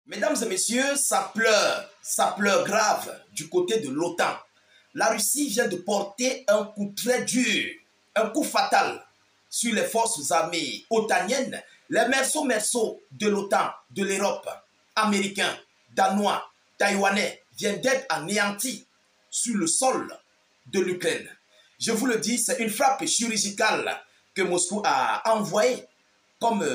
Mesdames et messieurs, ça pleure grave du côté de l'OTAN. La Russie vient de porter un coup très dur, un coup fatal sur les forces armées otaniennes. Les mercenaires de l'OTAN, de l'Europe, américains, danois, taïwanais viennent d'être anéantis sur le sol de l'Ukraine. Je vous le dis, c'est une frappe chirurgicale que Moscou a envoyée comme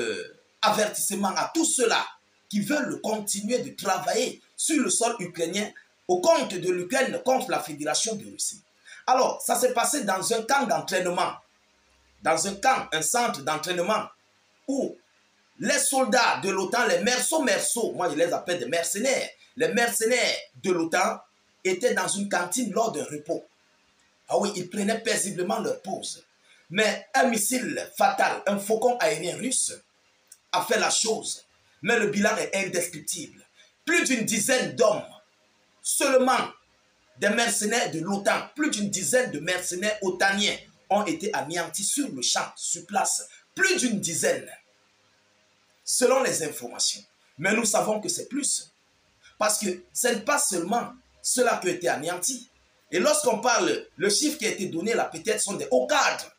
avertissement à tous ceux-là qui veulent continuer de travailler sur le sol ukrainien au compte de l'Ukraine contre la Fédération de Russie. Alors, ça s'est passé dans un camp d'entraînement, dans un camp, un centre d'entraînement où les soldats de l'OTAN, les mercenaires, moi je les appelle des mercenaires, les mercenaires de l'OTAN étaient dans une cantine lors d'un repos. Ah oui, ils prenaient paisiblement leur pause. Mais un missile fatal, un faucon aérien russe, a fait la chose. Mais le bilan est indescriptible. Plus d'une dizaine d'hommes, seulement des mercenaires de l'OTAN, plus d'une dizaine de mercenaires otaniens ont été anéantis sur le champ, sur place. Plus d'une dizaine, selon les informations. Mais nous savons que c'est plus. Parce que ce n'est pas seulement ceux-là qui ont été anéantis. Et lorsqu'on parle, le chiffre qui a été donné là, peut-être sont des hauts cadres.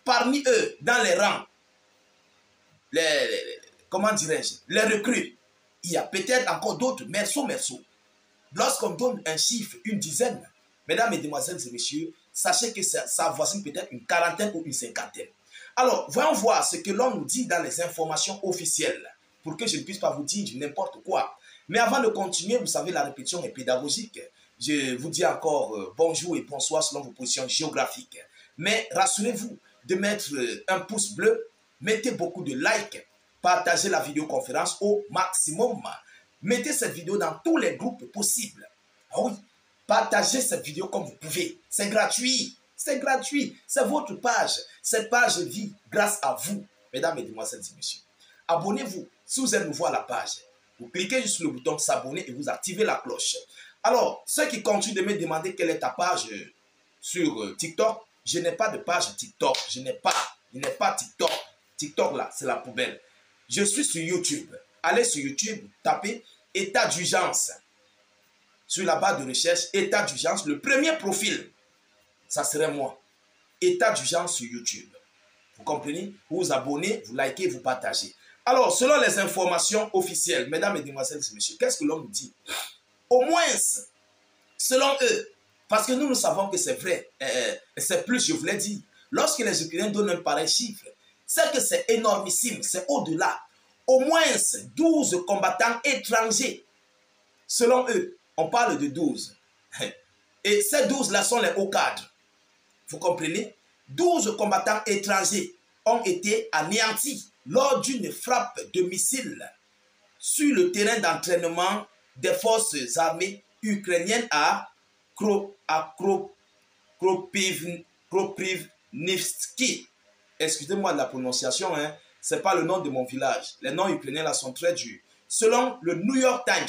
Parmi eux, dans les rangs, comment dirais-je, les recrues, il y a peut-être encore d'autres mercenaires. Lorsqu'on donne un chiffre, une dizaine, mesdames, mesdemoiselles et messieurs, sachez que ça avoisine peut-être une quarantaine ou une cinquantaine. Alors, voyons voir ce que l'on nous dit dans les informations officielles, pour que je ne puisse pas vous dire n'importe quoi. Mais avant de continuer, vous savez, la répétition est pédagogique. Je vous dis encore bonjour et bonsoir selon vos positions géographiques. Mais rassurez-vous de mettre un pouce bleu, mettez beaucoup de likes, partagez la vidéoconférence au maximum. Mettez cette vidéo dans tous les groupes possibles. Ah oui, partagez cette vidéo comme vous pouvez. C'est gratuit. C'est gratuit. C'est votre page. Cette page vit grâce à vous, mesdames, mesdemoiselles et messieurs. Abonnez-vous si vous êtes nouveau à la page. Vous cliquez juste sur le bouton s'abonner et vous activez la cloche. Alors, ceux qui continuent de me demander quelle est ta page sur TikTok, je n'ai pas de page TikTok. Je n'ai pas TikTok. TikTok là, c'est la poubelle. Je suis sur YouTube. Allez sur YouTube, tapez état d'urgence. Sur la barre de recherche, état d'urgence, le premier profil, ça serait moi. État d'urgence sur YouTube. Vous comprenez? Vous vous abonnez, vous likez, vous partagez. Alors, selon les informations officielles, mesdames, mesdemoiselles et messieurs, qu'est-ce que l'on nous dit? Au moins, selon eux, parce que nous savons que c'est vrai, c'est plus, je vous l'ai dit, lorsque les Ukrainiens donnent un pareil chiffre, c'est que c'est énormissime, c'est au-delà. Au moins 12 combattants étrangers. Selon eux, on parle de 12. Et ces 12-là sont les hauts cadres. Vous comprenez? 12 combattants étrangers ont été anéantis lors d'une frappe de missile sur le terrain d'entraînement des forces armées ukrainiennes à Kropivnivsky. Excusez-moi de la prononciation, hein. Ce n'est pas le nom de mon village. Les noms ukrainiens là sont très durs. Selon le New York Times,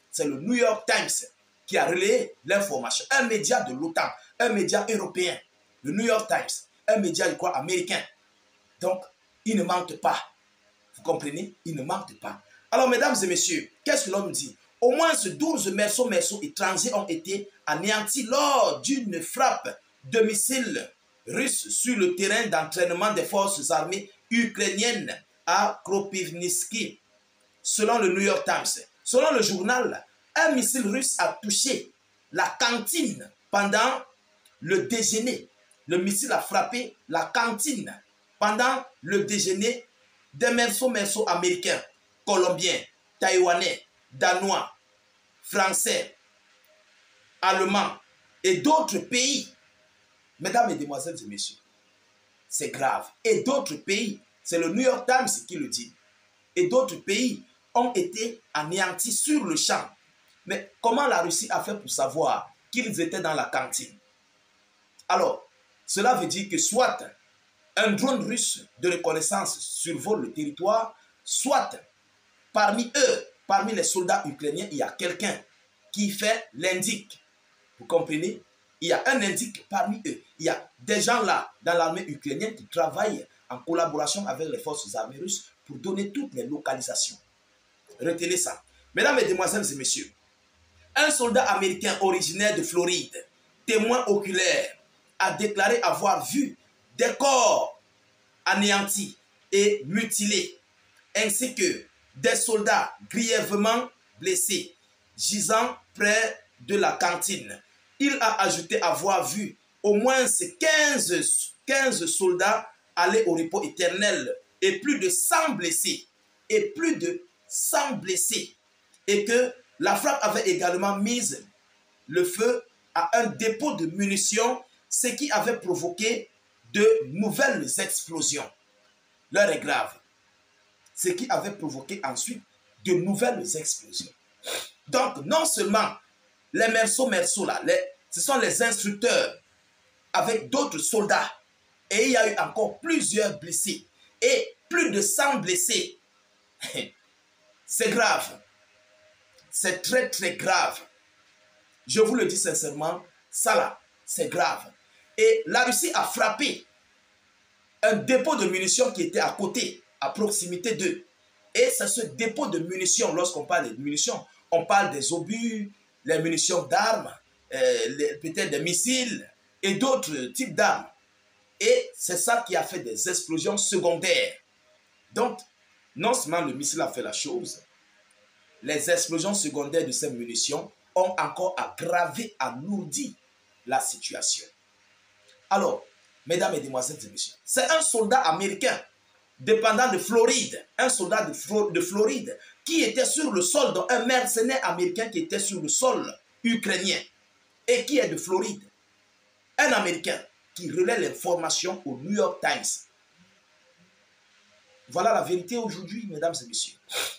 c'est le New York Times qui a relayé l'information. Un média de l'OTAN, un média européen, le New York Times, un média, je crois, américain. Donc, il ne manque pas. Vous comprenez? Il ne manque pas. Alors, mesdames et messieurs, qu'est-ce que l'on nous dit? Au moins 12 mercenaires étrangers ont été anéantis lors d'une frappe de missiles russes sur le terrain d'entraînement des forces armées ukrainiennes à Kropivnivsky. Selon le New York Times, selon le journal, un missile russe a touché la cantine pendant le déjeuner. Le missile a frappé la cantine pendant le déjeuner des mercenaires américains, colombiens, taïwanais, danois, français, allemands et d'autres pays. Mesdames, mesdemoiselles et messieurs, c'est grave. Et d'autres pays, c'est le New York Times qui le dit, et d'autres pays ont été anéantis sur le champ. Mais comment la Russie a fait pour savoir qu'ils étaient dans la cantine? Alors, cela veut dire que soit un drone russe de reconnaissance survole le territoire, soit parmi eux, parmi les soldats ukrainiens, il y a quelqu'un qui fait l'indique. Vous comprenez? Il y a un indique parmi eux. Il y a des gens là, dans l'armée ukrainienne, qui travaillent en collaboration avec les forces armées russes pour donner toutes les localisations. Retenez ça. Mesdames, Mesdemoiselles et Messieurs, un soldat américain originaire de Floride, témoin oculaire, a déclaré avoir vu des corps anéantis et mutilés, ainsi que des soldats grièvement blessés, gisant près de la cantine. Il a ajouté avoir vu au moins 15 soldats aller au repos éternel et plus de 100 blessés. Et plus de 100 blessés. Et que la frappe avait également mis le feu à un dépôt de munitions, ce qui avait provoqué de nouvelles explosions. L'heure est grave. Ce qui avait provoqué ensuite de nouvelles explosions. Donc, non seulement les merceaux là, ce sont les instructeurs avec d'autres soldats. Et il y a eu encore plusieurs blessés. Et plus de 100 blessés. C'est grave. C'est très, très grave. Je vous le dis sincèrement, ça là, c'est grave. Et la Russie a frappé un dépôt de munitions qui était à côté, à proximité d'eux. Et c'est ce dépôt de munitions, lorsqu'on parle de munitions, on parle des obus, les munitions d'armes, peut-être des missiles et d'autres types d'armes. Et c'est ça qui a fait des explosions secondaires. Donc, non seulement le missile a fait la chose, les explosions secondaires de ces munitions ont encore aggravé, alourdi la situation. Alors, mesdames, mesdemoiselles et messieurs, c'est un soldat américain dépendant de Floride, un soldat de Floride qui était sur le sol, donc un mercenaire américain qui était sur le sol ukrainien et qui est de Floride. Un Américain qui relaie l'information au New York Times. Voilà la vérité aujourd'hui, mesdames et messieurs.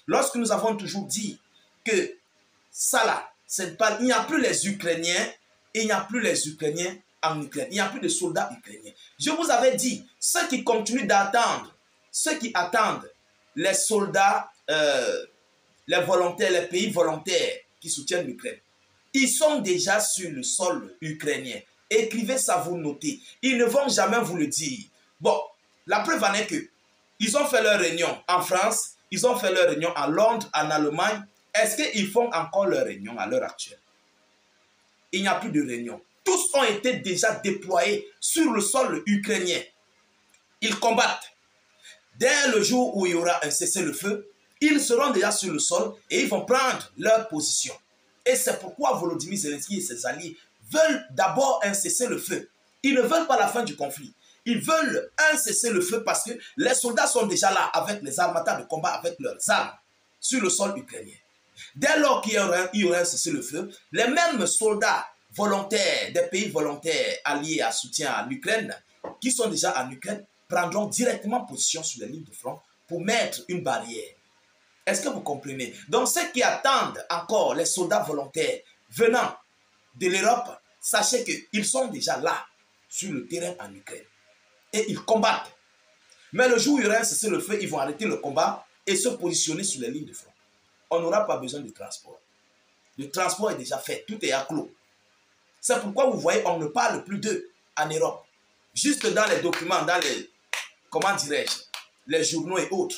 Lorsque nous avons toujours dit que ça là, il n'y a plus les Ukrainiens, et il n'y a plus les Ukrainiens en Ukraine. Il n'y a plus de soldats ukrainiens. Je vous avais dit, ceux qui continuent d'attendre, ceux qui attendent les soldats, les volontaires, les pays volontaires qui soutiennent l'Ukraine, ils sont déjà sur le sol ukrainien. Écrivez ça, vous notez. Ils ne vont jamais vous le dire. Bon, la preuve en est que ils ont fait leur réunion en France, ils ont fait leur réunion à Londres, en Allemagne. Est-ce qu'ils font encore leur réunion à l'heure actuelle? Il n'y a plus de réunion. Tous ont été déjà déployés sur le sol ukrainien. Ils combattent. Dès le jour où il y aura un cessez-le-feu, ils seront déjà sur le sol et ils vont prendre leur position. Et c'est pourquoi Volodymyr Zelensky et ses alliés veulent d'abord un cessez-le-feu. Ils ne veulent pas la fin du conflit. Ils veulent un cessez-le-feu parce que les soldats sont déjà là avec les armateurs de combat, avec leurs armes, sur le sol ukrainien. Dès lors qu'il y aura un cessez-le-feu, les mêmes soldats volontaires, des pays volontaires alliés à soutien à l'Ukraine, qui sont déjà en Ukraine, prendront directement position sur les lignes de front pour mettre une barrière. Est-ce que vous comprenez? Donc ceux qui attendent encore les soldats volontaires venant de l'Europe, sachez qu'ils sont déjà là, sur le terrain en Ukraine. Et ils combattent. Mais le jour où il y aura un cessez-le-feu, ils vont arrêter le combat et se positionner sur les lignes de front. On n'aura pas besoin de transport. Le transport est déjà fait, tout est à clos. C'est pourquoi vous voyez, on ne parle plus d'eux en Europe. Juste dans les documents, dans les, comment dirais-je, les journaux et autres.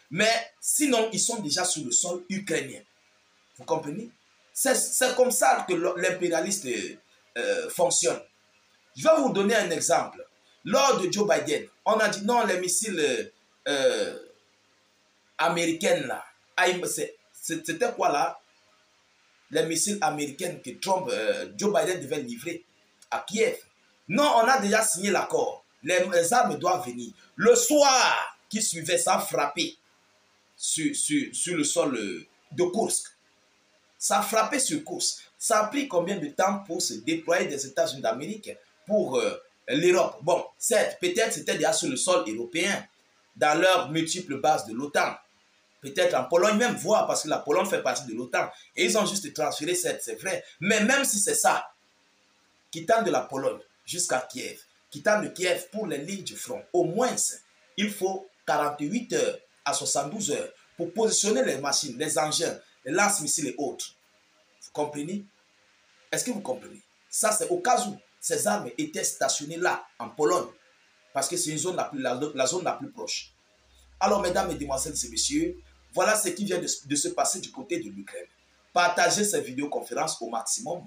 Mais sinon, ils sont déjà sur le sol ukrainien. Vous comprenez? C'est comme ça que l'impérialiste fonctionne. Je vais vous donner un exemple. Lors de Joe Biden, on a dit non, les missiles américains là, c'était quoi là? Les missiles américains que Joe Biden devait livrer à Kiev. Non, on a déjà signé l'accord. Les armes doivent venir. Le soir qui suivait, ça a frappé sur le sol de Kursk. Ça a frappé sur Kursk. Ça a pris combien de temps pour se déployer des États-Unis d'Amérique pour l'Europe? Bon, certes, peut-être c'était déjà sur le sol européen, dans leurs multiples bases de l'OTAN. Peut-être en Pologne même, voire parce que la Pologne fait partie de l'OTAN. Et ils ont juste transféré, c'est vrai. Mais même si c'est ça, quittant de la Pologne jusqu'à Kiev, quittant de Kiev pour les lignes du front, au moins, il faut 48 heures à 72 heures pour positionner les machines, les engins, les lance-missiles et autres. Vous comprenez? Est-ce que vous comprenez? Ça, c'est au cas où ces armes étaient stationnées là, en Pologne, parce que c'est une zone la zone la plus proche. Alors, mesdames, mesdemoiselles et messieurs, Voilà ce qui vient de se passer du côté de l'Ukraine. Partagez cette vidéoconférence au maximum.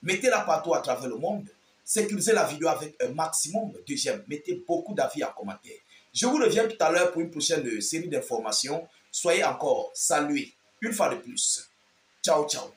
Mettez-la partout à travers le monde. Sécurisez la vidéo avec un maximum de j'aime. Mettez beaucoup d'avis en commentaire. Je vous reviens tout à l'heure pour une prochaine série d'informations. Soyez encore salués une fois de plus. Ciao, ciao.